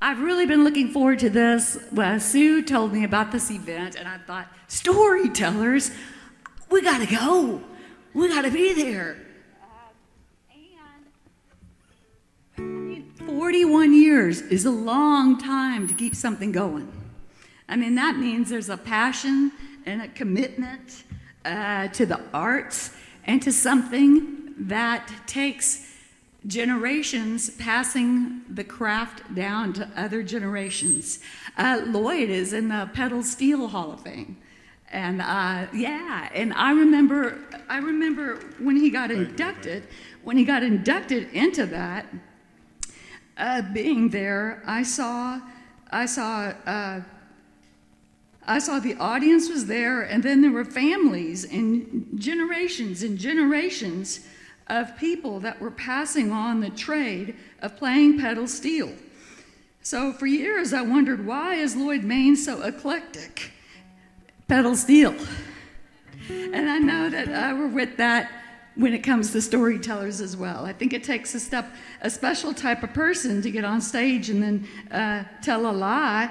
I've really been looking forward to this. Well, Sue told me about this event, and I thought, storytellers, we got to go. We got to be there. And 41 years is a long time to keep something going. I mean, that means there's a passion and a commitment to the arts and to something that takes generations passing the craft down to other generations. Lloyd is in the Pedal Steel Hall of Fame. And and I remember when he got inducted into that, being there, I saw the audience was there, and then there were families and generations of people that were passing on the trade of playing pedal steel. So for years I wondered, why is Lloyd Maine so eclectic? Pedal steel. And I know that we're with that when it comes to storytellers as well. I think it takes a special type of person to get on stage and then tell a lie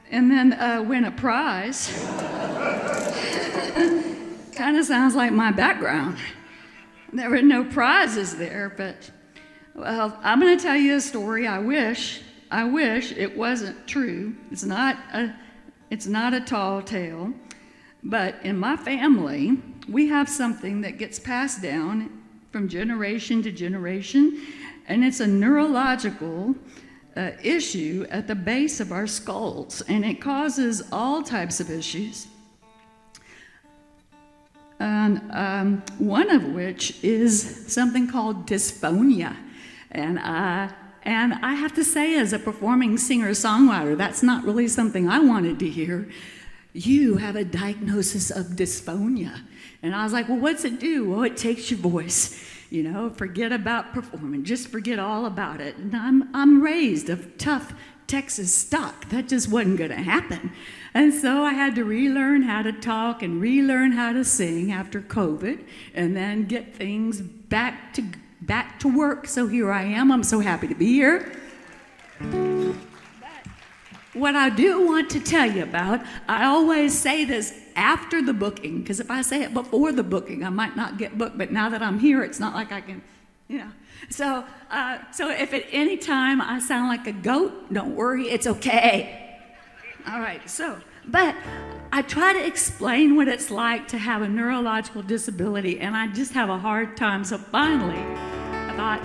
and then win a prize. Kind of sounds like my background. There were no prizes there, but, well, I'm going to tell you a story. I wish it wasn't true. It's not a tall tale, but in my family, we have something that gets passed down from generation to generation, and it's a neurological issue at the base of our skulls, and it causes all types of issues. And one of which is something called dysphonia. And I have to say, as a performing singer-songwriter, that's not really something I wanted to hear. You have a diagnosis of dysphonia. And I was like, well, what's it do? Well, it takes your voice. You know, forget about performing. Just forget all about it. And I'm raised of tough Texas stock. That just wasn't going to happen. And so I had to relearn how to talk and relearn how to sing after COVID, and then get things back to work. So here I am. I'm so happy to be here. But what I do want to tell you about, I always say this after the booking, because if I say it before the booking, I might not get booked. But now that I'm here, it's not like I can, you know. So if at any time I sound like a goat, don't worry, it's okay. All right, but I try to explain what it's like to have a neurological disability, and I just have a hard time. So finally, I thought,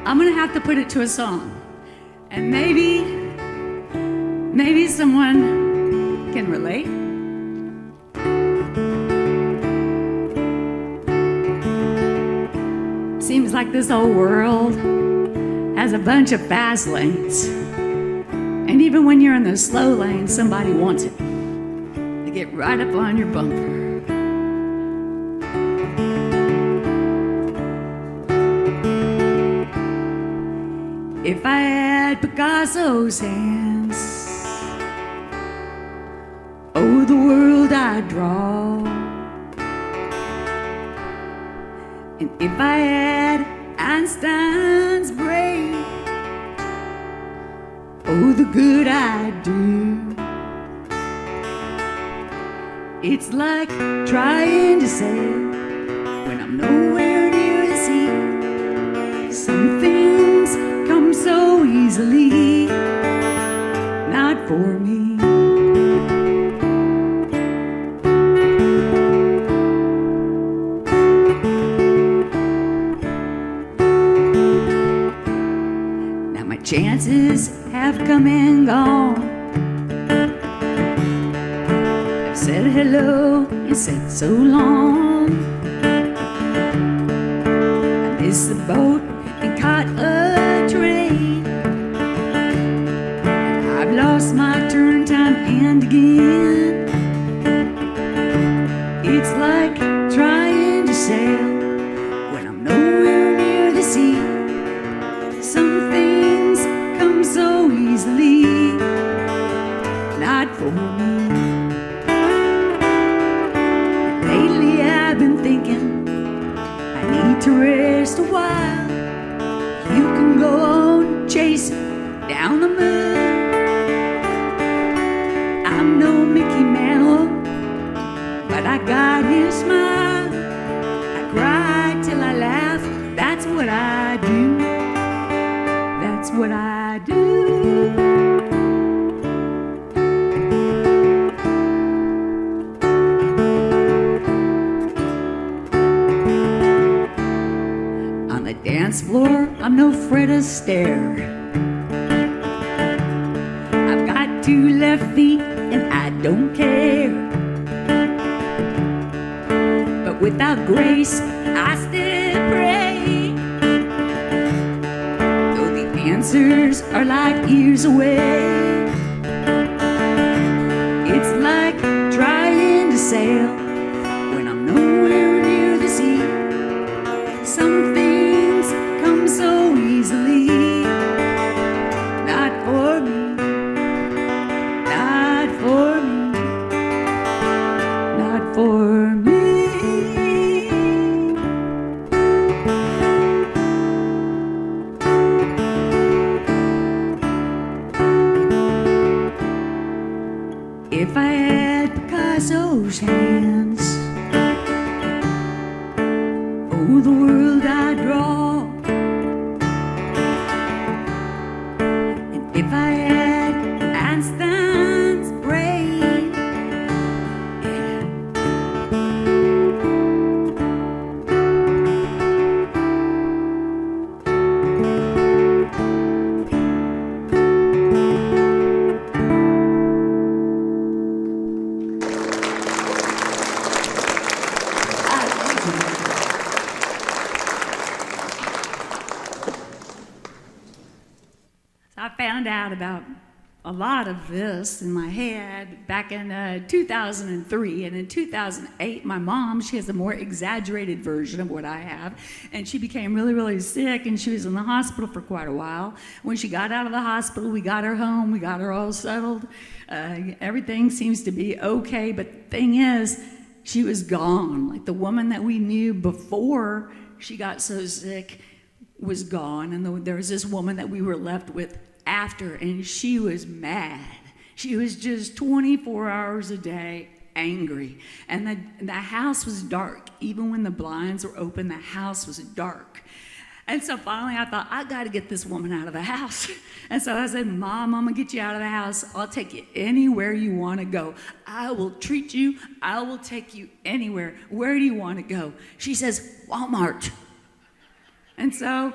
I'm going to have to put it to a song. And maybe someone can relate. Seems like this whole world has a bunch of fast lanes. And even when you're in the slow lane, somebody wants it. They get right up on your bumper. If I had Picasso's hands, oh, the world I'd draw. And if I had Einstein's brain, oh, the good I do. It's like trying to sail when I'm nowhere near the sea. Some things come so easily, not for me. Now my chances have come and gone. I've said hello and said so long. I missed the boat and caught a train, and I've lost my turn time and again. It's like trying to sail when I'm nowhere near the sea. Some things come so easily, not for me. And lately I've been thinking I need to rest a while. You can go on chasing down the moon. I'm no Mickey Mantle, but I got his smile. I cry till I laugh. That's what I do. That's what I do. On the dance floor, I'm no Fred Astaire. I've got two left feet and I don't care. But without grace, I still pray. Though the answers are like years away. It's like trying to sail when I'm nowhere near the sea. Some things come so easily. Not for me. Not for me. Not for me. If I had Picasso's hands, oh, the world I'd draw. And if I had Einstein's brain, yeah. I found out about a lot of this in my head back in 2003, and in 2008 my mom, she has a more exaggerated version of what I have, and she became really, really sick, and she was in the hospital for quite a while. When she got out of the hospital, we got her home, we got her all settled. Everything seems to be okay, but the thing is, she was gone. Like the woman that we knew before she got so sick was gone, and there was this woman that we were left with after, and she was mad. She was just 24 hours a day angry, and the house was dark. Even when the blinds were open, the house was dark. And so finally I thought, I got to get this woman out of the house. And so I said, Mom, I'm going to get you out of the house. I'll take you anywhere you want to go. I will treat you. I will take you anywhere. Where do you want to go? She says, Walmart. And so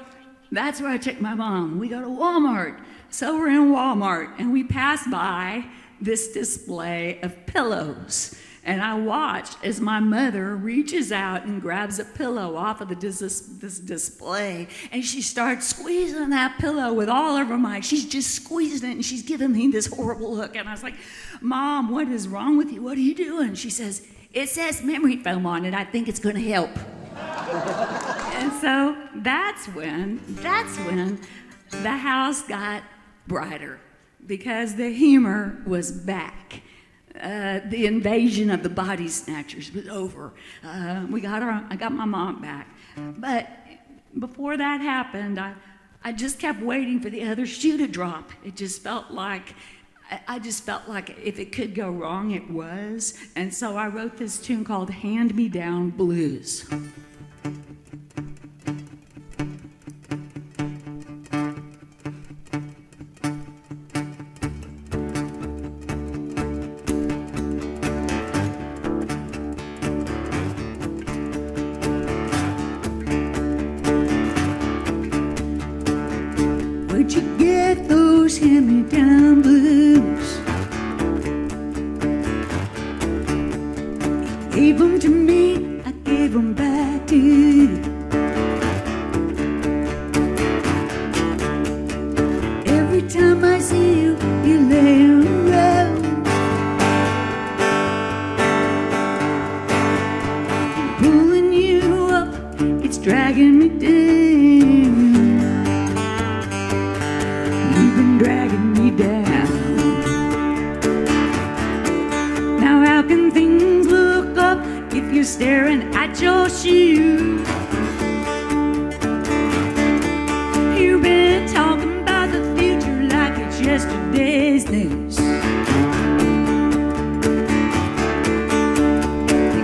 that's where I take my mom. We go to Walmart. So we're in Walmart, and we pass by this display of pillows. And I watched as my mother reaches out and grabs a pillow off of this display, and she starts squeezing that pillow with all of her might. She's just squeezing it, and she's giving me this horrible look. And I was like, Mom, what is wrong with you? What are you doing? She says, it says memory foam on it. I think it's going to help. And so that's when the house got brighter, because the humor was back. The invasion of the body snatchers was over. I got my mom back. But before that happened, I just kept waiting for the other shoe to drop. It just felt like, if it could go wrong, it was. And so I wrote this tune called Hand Me Down Blues. Where'd you get those hand-me-down blues? You gave them to me, I gave them back to you. Every time I see you, you lay around, pulling you up, it's dragging me down. Dragging me down. Now how can things look up if you're staring at your shoes? You've been talking about the future like yesterday's news. He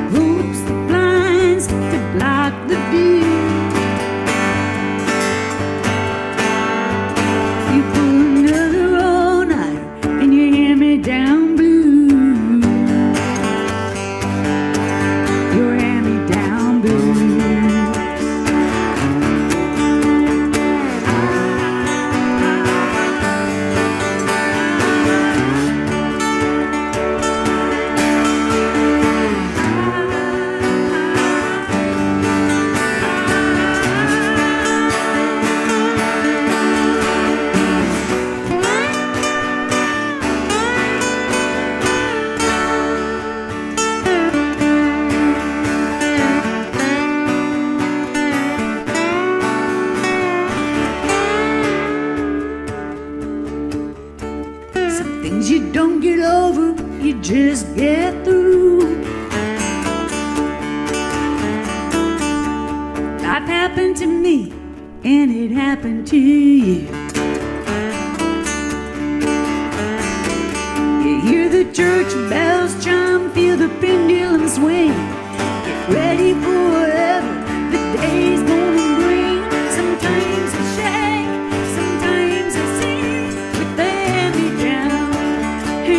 close the blinds to block the view. You pull another all-nighter and you hear me down blue. Your hand-me-down blues. Some things you don't get over, you just get through. Life happened to me, and it happened to you. You hear the church bells chime, feel the pendulum swing. Get ready for whatever the day's gonna bring. Sometimes I shake, sometimes I sing with the hand-me-down blues.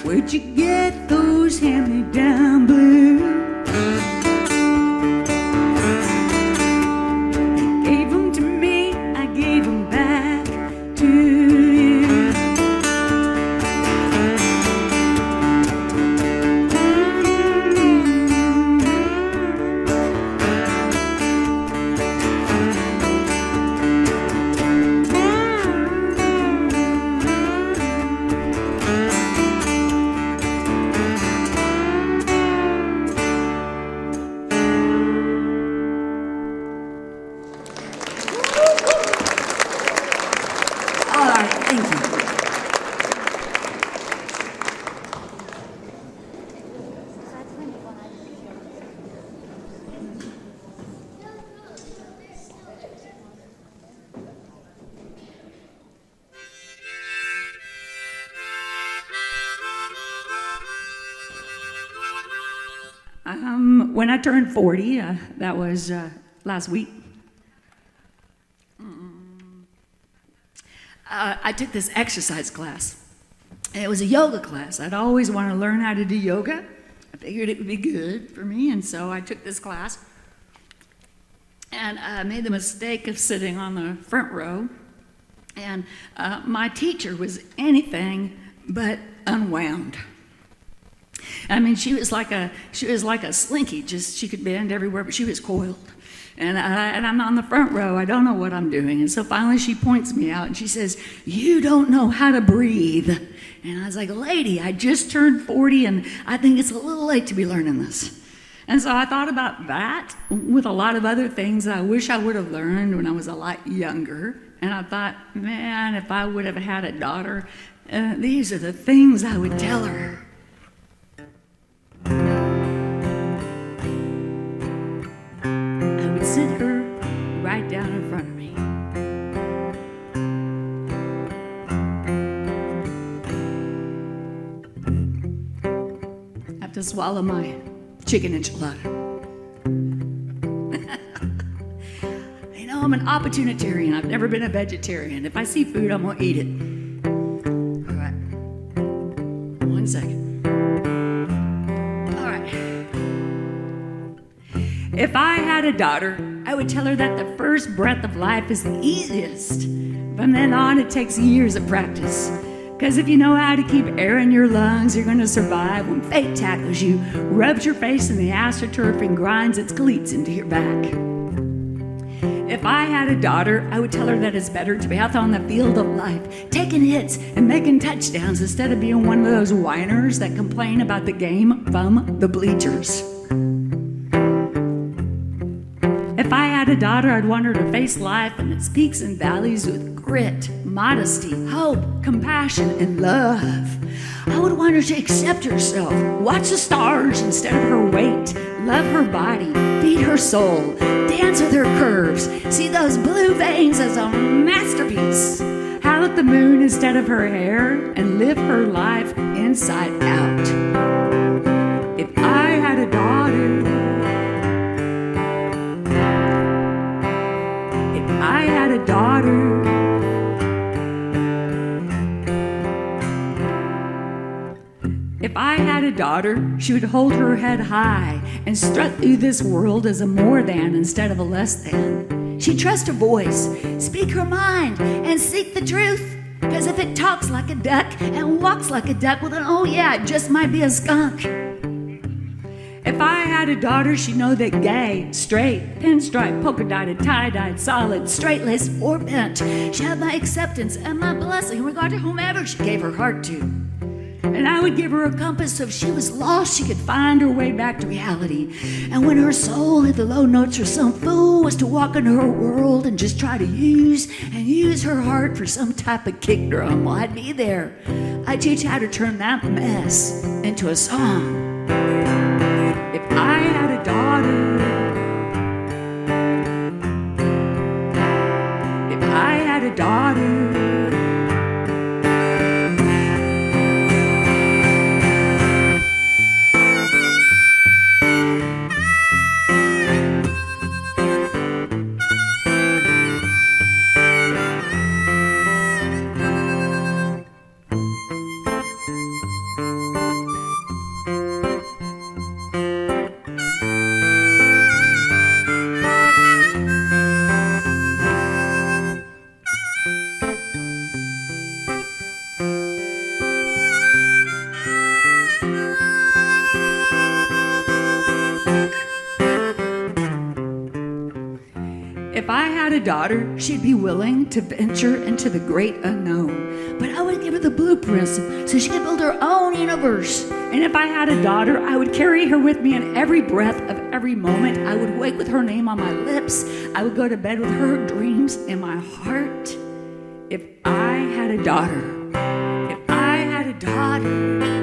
Where'd you get those hand-me-down blues? You gave them to me, I gave them back to you. All right, thank you. When I turned 40, that was last week, I took this exercise class. And it was a yoga class. I'd always wanted to learn how to do yoga. I figured it would be good for me, and so I took this class. And I made the mistake of sitting on the front row. And my teacher was anything but unwound. I mean, she was like a slinky. Just she could bend everywhere, but she was coiled. And I'm on the front row. I don't know what I'm doing. And so finally she points me out and she says, "You don't know how to breathe." And I was like, "Lady, I just turned 40 and I think it's a little late to be learning this." And so I thought about that with a lot of other things that I wish I would have learned when I was a lot younger. And I thought, man, if I would have had a daughter, these are the things I would tell her. I would sit her right down in front of me. I have to swallow my chicken enchilada. You know, I'm an opportunitarian. I've never been a vegetarian. If I see food, I'm gonna eat it. All right. 1 second. If I had a daughter, I would tell her that the first breath of life is the easiest. From then on, it takes years of practice. Because if you know how to keep air in your lungs, you're going to survive when fate tackles you, rubs your face in the astroturf, and grinds its cleats into your back. If I had a daughter, I would tell her that it's better to be out on the field of life, taking hits and making touchdowns instead of being one of those whiners that complain about the game from the bleachers. If I had a daughter, I'd want her to face life and its peaks and valleys with grit, modesty, hope, compassion, and love. I would want her to accept herself, watch the stars instead of her weight, love her body, feed her soul, dance with her curves, see those blue veins as a masterpiece, howl at the moon instead of her hair, and live her life inside out. If I had a daughter, I had a daughter. If I had a daughter, she would hold her head high and strut through this world as a more than instead of a less than. She'd trust her voice, speak her mind, and seek the truth. Because if it talks like a duck and walks like a duck, well then, oh yeah, it just might be a skunk. If I had a daughter, she'd know that gay, straight, pinstripe, polka-dotted, tie-dyed, solid, straight-laced, or bent, she'd have my acceptance and my blessing in regard to whomever she gave her heart to. And I would give her a compass so if she was lost, she could find her way back to reality. And when her soul hit the low notes or some fool was to walk into her world and just try to use her heart for some type of kick drum, well, I'd be there. I'd teach how to turn that mess into a song. If I had a daughter, if I had a daughter, If I had a daughter, she'd be willing to venture into the great unknown. But I would give her the blueprints so she could build her own universe. And if I had a daughter, I would carry her with me in every breath of every moment. I would wake with her name on my lips. I would go to bed with her dreams in my heart. If I had a daughter, if I had a daughter,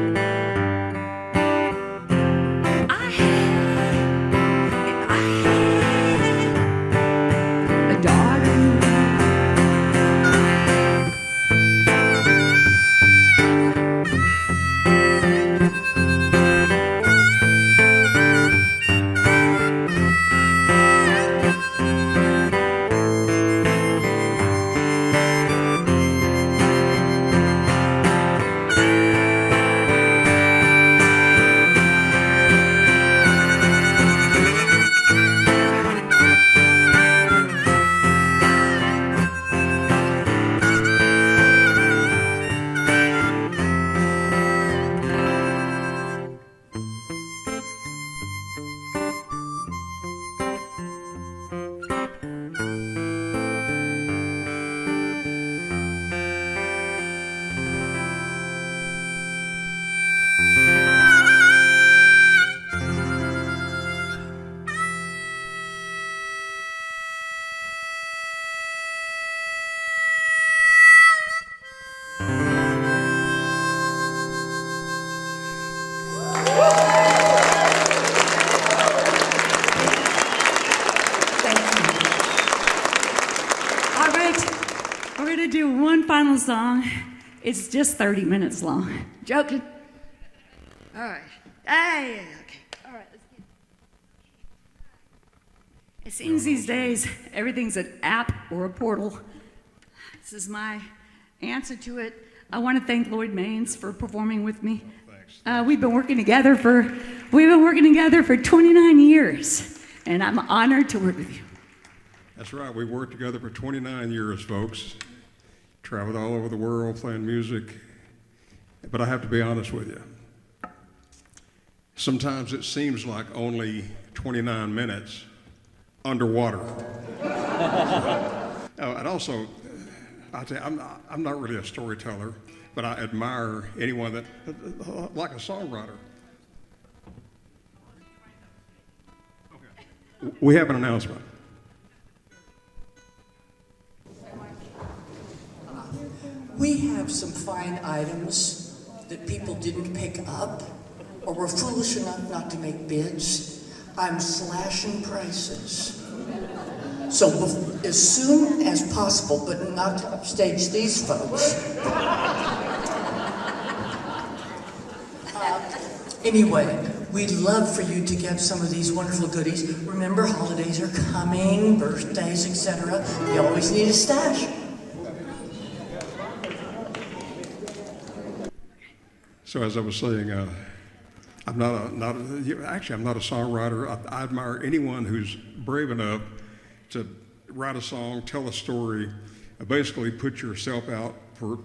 final song. It's just 30 minutes long. Joking? All right. Hey, okay. All right, let's get it. It seems these days everything's an app or a portal. This is my answer to it. I want to thank Lloyd Maines for performing with me. We've been working together for 29 years, and I'm honored to work with you. That's right. We worked together for 29 years, folks. Traveled all over the world playing music. But I have to be honest with you. Sometimes it seems like only 29 minutes underwater. Oh, and also, I tell you, I'm not really a storyteller, but I admire anyone that, like a songwriter. Okay. We have an announcement. We have some fine items that people didn't pick up or were foolish enough not to make bids. I'm slashing prices. So as soon as possible, but not to upstage these folks. Anyway, we'd love for you to get some of these wonderful goodies. Remember, holidays are coming, birthdays, etc. You always need a stash. So as I was saying, I'm not a songwriter. I admire anyone who's brave enough to write a song, tell a story, basically put yourself out for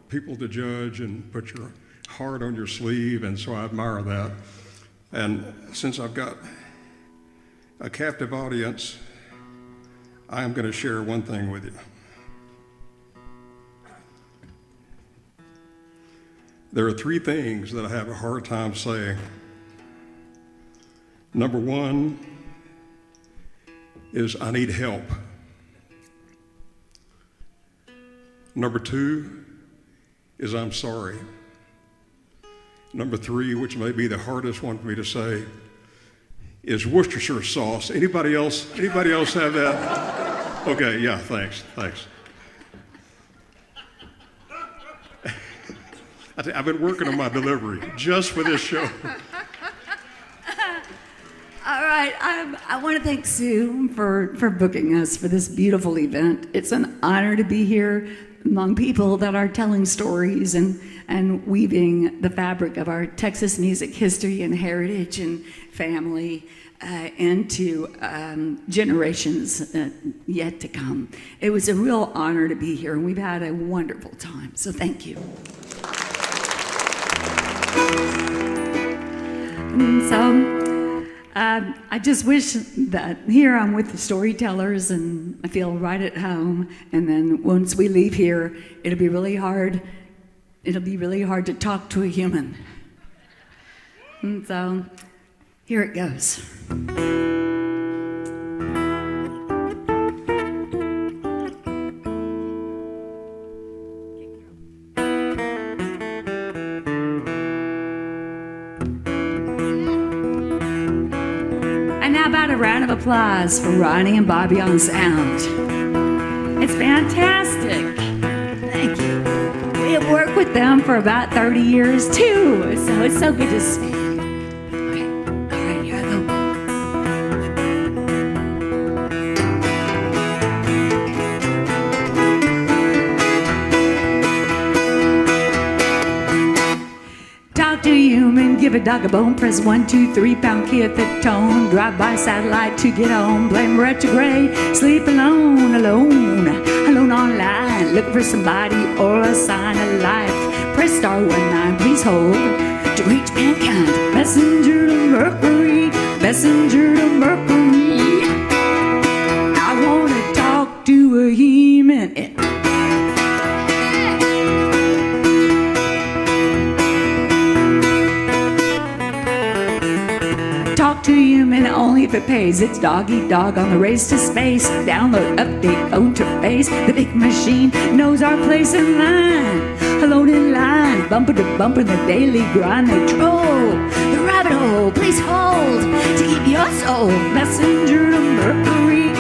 people to judge and put your heart on your sleeve, and so I admire that. And since I've got a captive audience, I am going to share one thing with you. There are three things that I have a hard time saying. Number one is I need help. Number two is I'm sorry. Number three, which may be the hardest one for me to say, is Worcestershire sauce. Anybody else have that? Okay, yeah, thanks. I've been working on my delivery just for this show. All right, I want to thank Sue for booking us for this beautiful event. It's an honor to be here among people that are telling stories and weaving the fabric of our Texas music history and heritage and family into generations yet to come. It was a real honor to be here, and we've had a wonderful time, so thank you. So I just wish that here I'm with the storytellers and I feel right at home, and then once we leave here, it'll be really hard to talk to a human. And so here it goes. A round of applause for Ronnie and Bobby on sound. It's fantastic. Thank you. We have worked with them for about 30 years too, so it's so good to see you. Okay. All right, here I go. Talk to a human, give a dog a bone, press 1, 2, 3, pound kid the tone, drive by satellite to get home, blame retrograde, sleep alone online, looking for somebody or a sign of life, press star 19, please hold, to reach mankind, messenger to Mercury, I want to talk to a human. Talk to human only if it pays. It's dog eat dog on the race to space. Download, update, phone to face. The big machine knows our place in line. Alone in line, bumper to bumper, the daily grind. They troll the rabbit hole. Please hold to keep your soul. Messenger to Mercury.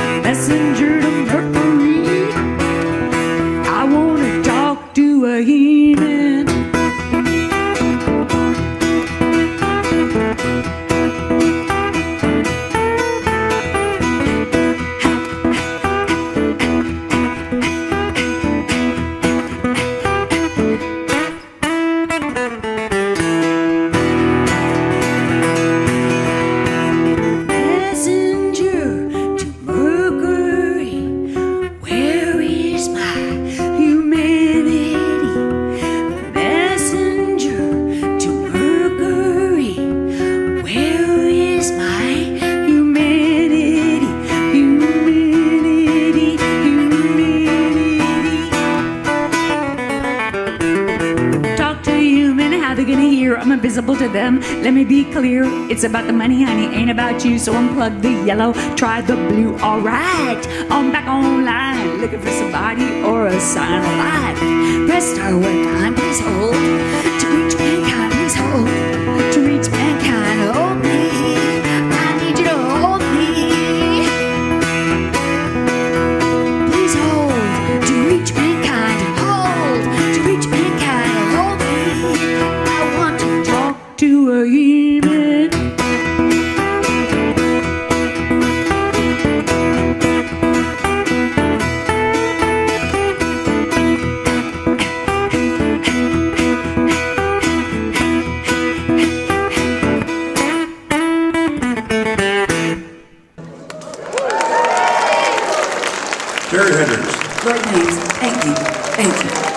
I want to talk to a human. Messenger to visible to them. Let me be clear, it's about the money, honey, ain't about you. So unplug the yellow, try the blue. Alright, I'm back online, looking for somebody or a sign of life. Press star one time, please hold. To reach mankind, please hold. To reach mankind, hold me. I need you to hold me. Please hold. To reach mankind, hold. To reach mankind, hold me. I want to talk to a human. Terri Hendrix. Lloyd, thanks. Thank you. Thank you.